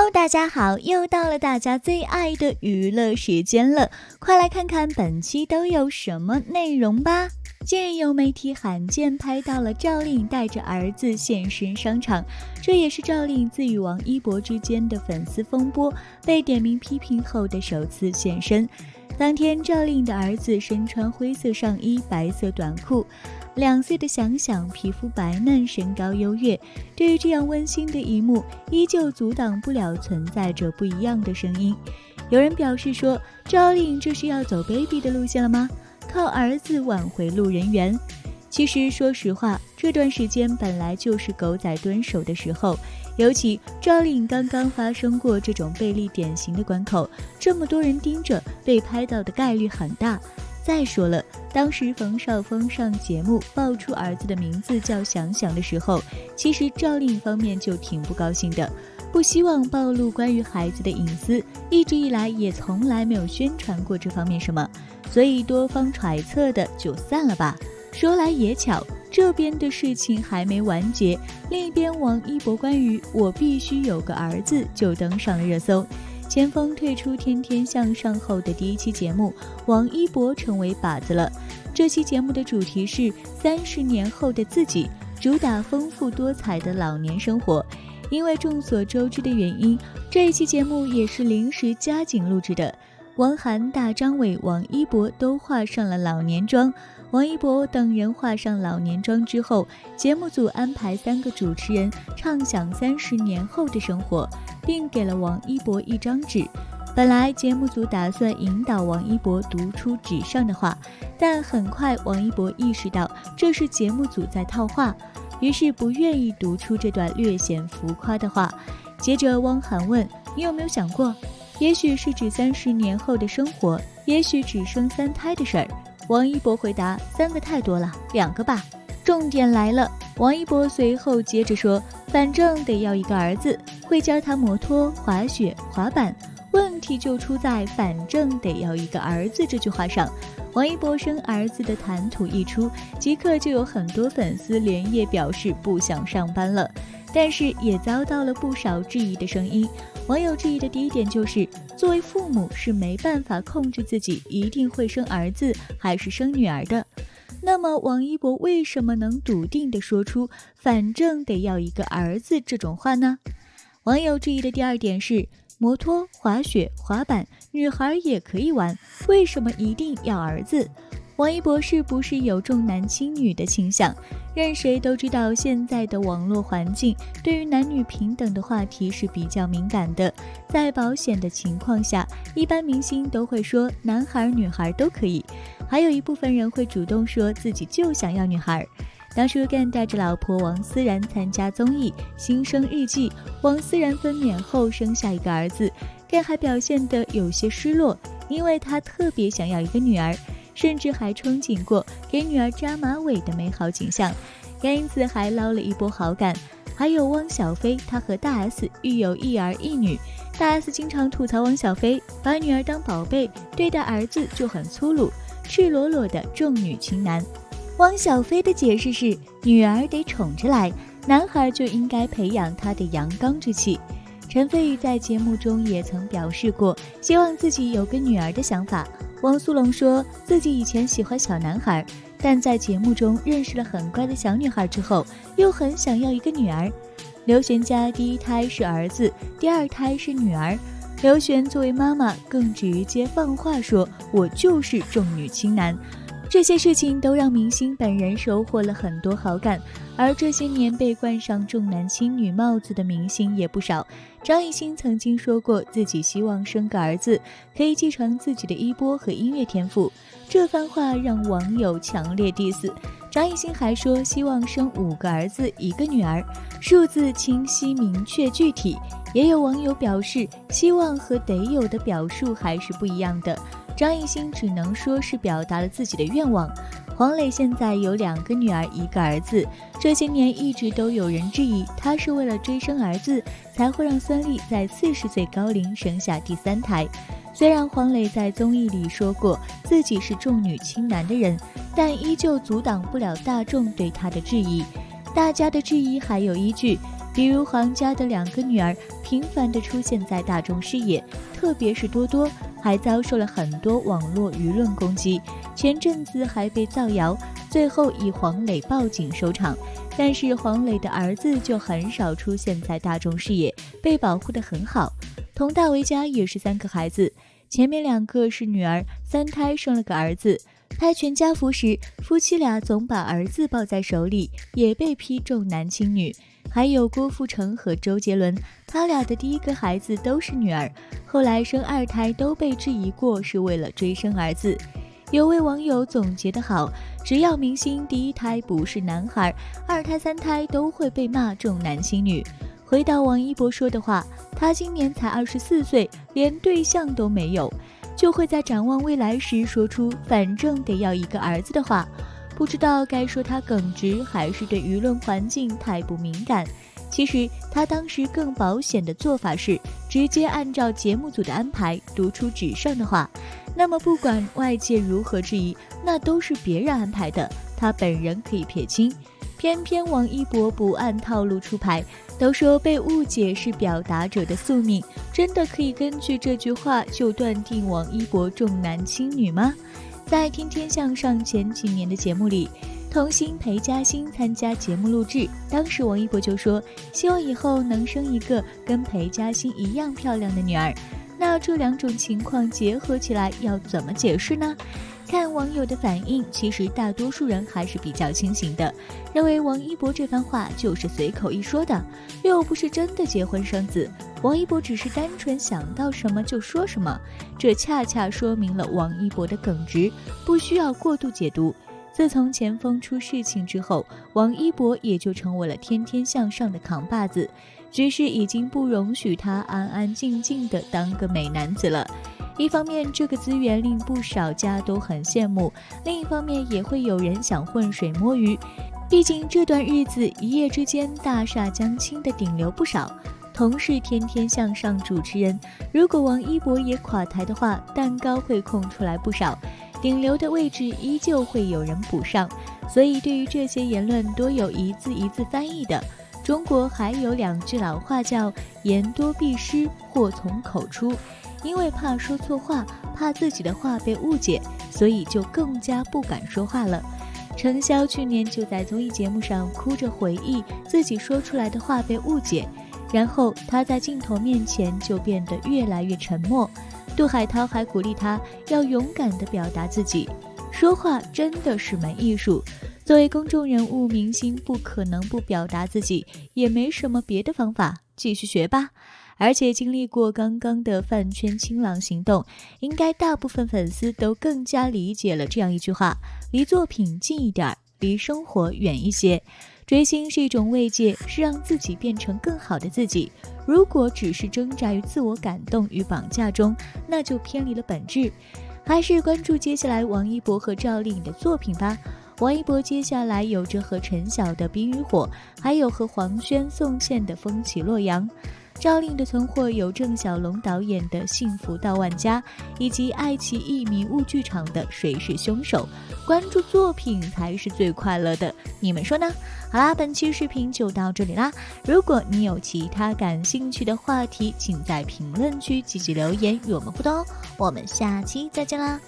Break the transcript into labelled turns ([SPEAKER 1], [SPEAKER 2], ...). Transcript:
[SPEAKER 1] Hello， 大家好，又到了大家最爱的娱乐时间了，快来看看本期都有什么内容吧。近日有媒体罕见拍到了赵丽带着儿子现身商场，这也是赵丽自与王一博之间的粉丝风波被点名批评后的首次现身。当天赵丽的儿子身穿灰色上衣、白色短裤，2岁的想想皮肤白嫩，身高优越。对于这样温馨的一幕，依旧阻挡不了存在着不一样的声音。有人表示说，赵丽这是要走 baby 的路线了吗？靠儿子挽回路人缘。其实说实话，这段时间本来就是狗仔蹲守的时候，尤其赵丽刚刚发生过这种贝利典型的关口，这么多人盯着，被拍到的概率很大。再说了，当时冯绍峰上节目爆出儿子的名字叫想想的时候，其实赵丽方面就挺不高兴的，不希望暴露关于孩子的隐私，一直以来也从来没有宣传过这方面什么，所以多方揣测的就散了吧。说来也巧，这边的事情还没完结，另一边王一博关于我必须有个儿子就登上了热搜。前锋退出《天天向上》后的第1期节目，王一博成为靶子了。这期节目的主题是30年后的自己，主打丰富多彩的老年生活。因为众所周知的原因，这一期节目也是临时加紧录制的。王涵、大张伟、王一博都画上了老年妆。王一博等人画上老年妆之后，节目组安排3个主持人畅想30年后的生活，并给了王一博一张纸。本来节目组打算引导王一博读出纸上的话，但很快王一博意识到这是节目组在套话，于是不愿意读出这段略显浮夸的话。接着汪涵问，你有没有想过，也许是指30年后的生活，也许只生3胎的事儿。王一博回答，3个太多了，2个吧。重点来了，王一博随后接着说，反正得要一个儿子，会教他摩托、滑雪、滑板。问题就出在反正得要一个儿子这句话上。王一博生儿子的谈吐一出，即刻就有很多粉丝连夜表示不想上班了，但是也遭到了不少质疑的声音。网友质疑的第一点就是，作为父母是没办法控制自己一定会生儿子还是生女儿的。那么王一博为什么能笃定地说出反正得要一个儿子这种话呢？网友质疑的第二点是，摩托、滑雪、滑板女孩也可以玩，为什么一定要儿子？王一博是不是有重男轻女的倾向？任谁都知道，现在的网络环境对于男女平等的话题是比较敏感的。在保险的情况下，一般明星都会说男孩女孩都可以，还有一部分人会主动说自己就想要女孩。当初更带着老婆王思然参加综艺《新生日记》，王思然分娩后生下一个儿子，更还表现得有些失落，因为他特别想要一个女儿，甚至还憧憬过给女儿扎马尾的美好景象，因此还捞了一波好感。还有汪小菲，他和大 S 育有1儿1女，大 S 经常吐槽汪小菲把女儿当宝贝，对待儿子就很粗鲁，赤裸裸的重女轻男。汪小菲的解释是，女儿得宠着来，男孩就应该培养他的阳刚之气。陈飞宇在节目中也曾表示过希望自己有个女儿的想法。汪苏泷说自己以前喜欢小男孩，但在节目中认识了很乖的小女孩之后，又很想要一个女儿。刘璇家第1胎是儿子，第2胎是女儿。刘璇作为妈妈更直接放话说，我就是重女轻男。这些事情都让明星本人收获了很多好感，而这些年被冠上重男轻女帽子的明星也不少。张艺兴曾经说过自己希望生个儿子，可以继承自己的衣钵和音乐天赋，这番话让网友强烈 diss。 张艺兴还说希望生5个儿子1个女儿，数字清晰明确具体。也有网友表示，希望和得有的表述还是不一样的，张艺兴只能说是表达了自己的愿望。黄磊现在有2个女儿1个儿子，这些年一直都有人质疑他是为了追生儿子才会让孙俪在40岁高龄生下第3胎。虽然黄磊在综艺里说过自己是重女轻男的人，但依旧阻挡不了大众对他的质疑。大家的质疑还有依据，比如黄家的2个女儿频繁地出现在大众视野，特别是多多还遭受了很多网络舆论攻击，前阵子还被造谣，最后以黄磊报警收场。但是黄磊的儿子就很少出现在大众视野，被保护得很好。佟大为家也是3个孩子，前面2个是女儿，3胎生了个儿子。拍全家福时，夫妻俩总把儿子抱在手里，也被批重男轻女。还有郭富城和周杰伦，他俩的第1个孩子都是女儿，后来生2胎都被质疑过是为了追生儿子。有位网友总结得好，只要明星第1胎不是男孩，2胎3胎都会被骂重男轻女。回到王一博说的话，他今年才24岁，连对象都没有，就会在展望未来时说出反正得要1个儿子的话。不知道该说他耿直，还是对舆论环境太不敏感。其实他当时更保险的做法是直接按照节目组的安排读出纸上的话，那么不管外界如何质疑，那都是别人安排的，他本人可以撇清。偏偏王一博不按套路出牌，都说被误解是表达者的宿命，真的可以根据这句话就断定王一博重男轻女吗？在《天天向上》前几年的节目里，童星裴嘉欣参加节目录制，当时王一博就说希望以后能生一个跟裴嘉欣一样漂亮的女儿。那这2种情况结合起来要怎么解释呢？看网友的反应，其实大多数人还是比较清醒的，认为王一博这番话就是随口一说的，又不是真的结婚生子，王一博只是单纯想到什么就说什么，这恰恰说明了王一博的耿直，不需要过度解读。自从前锋出事情之后，王一博也就成为了天天向上的扛把子，局势已经不容许他安安静静的当个美男子了。一方面这个资源令不少家都很羡慕，另一方面也会有人想浑水摸鱼，毕竟这段日子一夜之间大厦将倾的顶流不少。同是天天向上主持人，如果王一博也垮台的话，蛋糕会空出来不少，顶流的位置依旧会有人补上。所以对于这些言论多有一字一字翻译的，中国还有2句老话叫言多必失，祸从口出。因为怕说错话，怕自己的话被误解，所以就更加不敢说话了。程潇去年就在综艺节目上哭着回忆自己说出来的话被误解，然后他在镜头面前就变得越来越沉默。杜海涛还鼓励他要勇敢地表达自己，说话真的是门艺术。作为公众人物，明星不可能不表达自己，也没什么别的方法，继续学吧。而且经历过刚刚的饭圈清朗行动，应该大部分粉丝都更加理解了这样一句话：离作品近一点，离生活远一些。追星是一种慰藉，是让自己变成更好的自己。如果只是挣扎于自我感动与绑架中，那就偏离了本质。还是关注接下来王一博和赵丽颖的作品吧。王一博接下来有着和陈晓的《冰与火》，还有和黄轩、宋茜的《风起洛阳》。赵丽颖的存货有郑晓龙导演的《幸福到万家》，以及爱奇艺迷雾剧场的《谁是凶手》。关注作品才是最快乐的，你们说呢？好啦，本期视频就到这里啦。如果你有其他感兴趣的话题，请在评论区积极留言与我们互动哦。我们下期再见啦！